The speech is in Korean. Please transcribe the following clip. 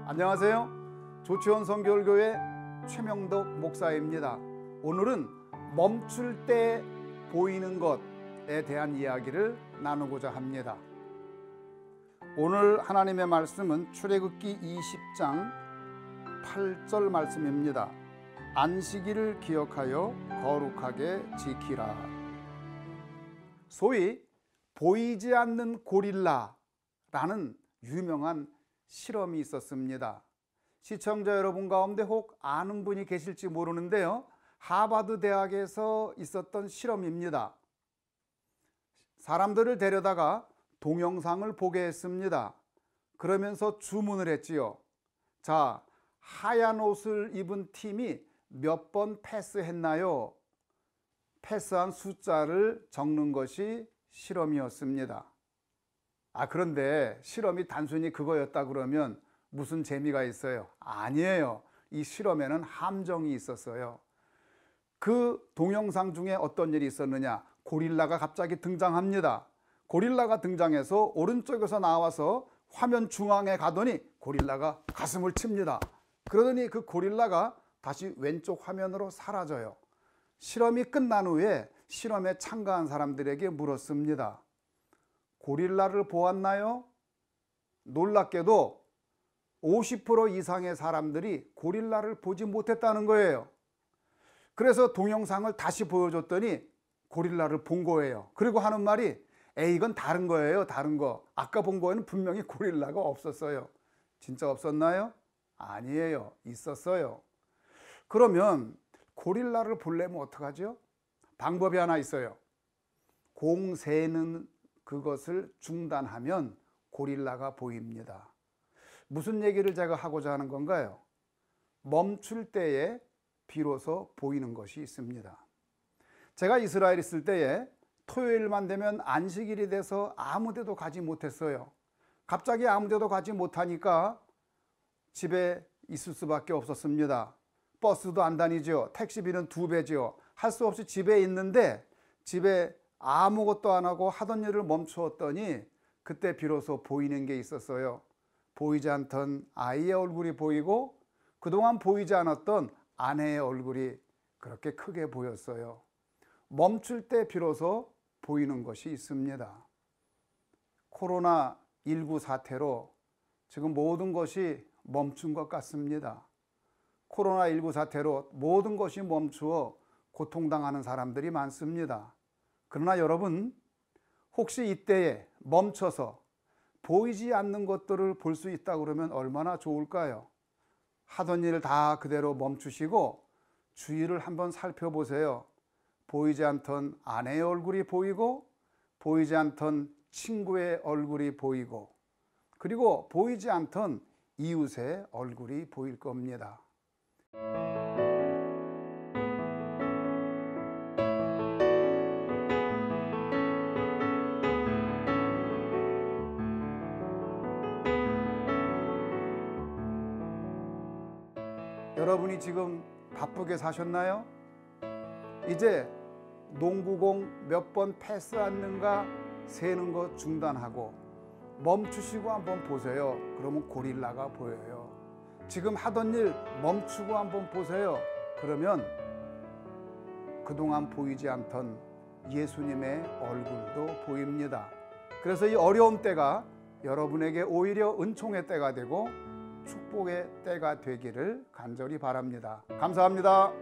안녕하세요. 조치원 성결교회 최명덕 목사입니다. 오늘은 멈출 때 보이는 것에 대한 이야기를 나누고자 합니다. 오늘 하나님의 말씀은 출애굽기 20장 8절 말씀입니다. 안식일을 기억하여 거룩하게 지키라. 소위 보이지 않는 고릴라라는 유명한 실험이 있었습니다. 시청자 여러분 가운데 혹 아는 분이 계실지 모르는데요, 하버드 대학에서 있었던 실험입니다. 사람들을 데려다가 동영상을 보게 했습니다. 그러면서 주문을 했지요. 자, 하얀 옷을 입은 팀이 몇 번 패스했나요? 패스한 숫자를 적는 것이 실험이었습니다. 그런데 실험이 단순히 그거였다 그러면 무슨 재미가 있어요? 아니에요. 이 실험에는 함정이 있었어요. 그 동영상 중에 어떤 일이 있었느냐? 고릴라가 갑자기 등장합니다. 고릴라가 등장해서 오른쪽에서 나와서 화면 중앙에 가더니 고릴라가 가슴을 칩니다. 그러더니 그 고릴라가 다시 왼쪽 화면으로 사라져요. 실험이 끝난 후에 실험에 참가한 사람들에게 물었습니다. 고릴라를 보았나요? 놀랍게도 50% 이상의 사람들이 고릴라를 보지 못했다는 거예요. 그래서 동영상을 다시 보여줬더니 고릴라를 본 거예요. 그리고 하는 말이 이건 다른 거예요. 다른 거. 아까 본 거에는 분명히 고릴라가 없었어요. 진짜 없었나요? 아니에요. 있었어요. 그러면 고릴라를 보려면 어떡하죠? 방법이 하나 있어요. 공세는 그것을 중단하면 고릴라가 보입니다. 무슨 얘기를 제가 하고자 하는 건가요? 멈출 때에 비로소 보이는 것이 있습니다. 제가 이스라엘 있을 때에 토요일만 되면 안식일이 돼서 아무 데도 가지 못했어요. 갑자기 아무 데도 가지 못하니까 집에 있을 수밖에 없었습니다. 버스도 안 다니죠. 택시비는 2배죠. 할 수 없이 집에 있는데 집에 아무것도 안 하고 하던 일을 멈추었더니 그때 비로소 보이는 게 있었어요. 보이지 않던 아이의 얼굴이 보이고 그동안 보이지 않았던 아내의 얼굴이 그렇게 크게 보였어요. 멈출 때 비로소 보이는 것이 있습니다. 코로나19 사태로 지금 모든 것이 멈춘 것 같습니다. 코로나19 사태로 모든 것이 멈추어 고통당하는 사람들이 많습니다. 그러나 여러분, 혹시 이때에 멈춰서 보이지 않는 것들을 볼 수 있다 그러면 얼마나 좋을까요? 하던 일 다 그대로 멈추시고 주위를 한번 살펴보세요. 보이지 않던 아내의 얼굴이 보이고 보이지 않던 친구의 얼굴이 보이고 그리고 보이지 않던 이웃의 얼굴이 보일 겁니다. 여러분이 지금 바쁘게 사셨나요? 이제 농구공 몇 번 패스했는가 세는 거 중단하고 멈추시고 한번 보세요. 그러면 고릴라가 보여요. 지금 하던 일 멈추고 한번 보세요. 그러면 그동안 보이지 않던 예수님의 얼굴도 보입니다. 그래서 이 어려운 때가 여러분에게 오히려 은총의 때가 되고 축복의 때가 되기를 간절히 바랍니다. 감사합니다.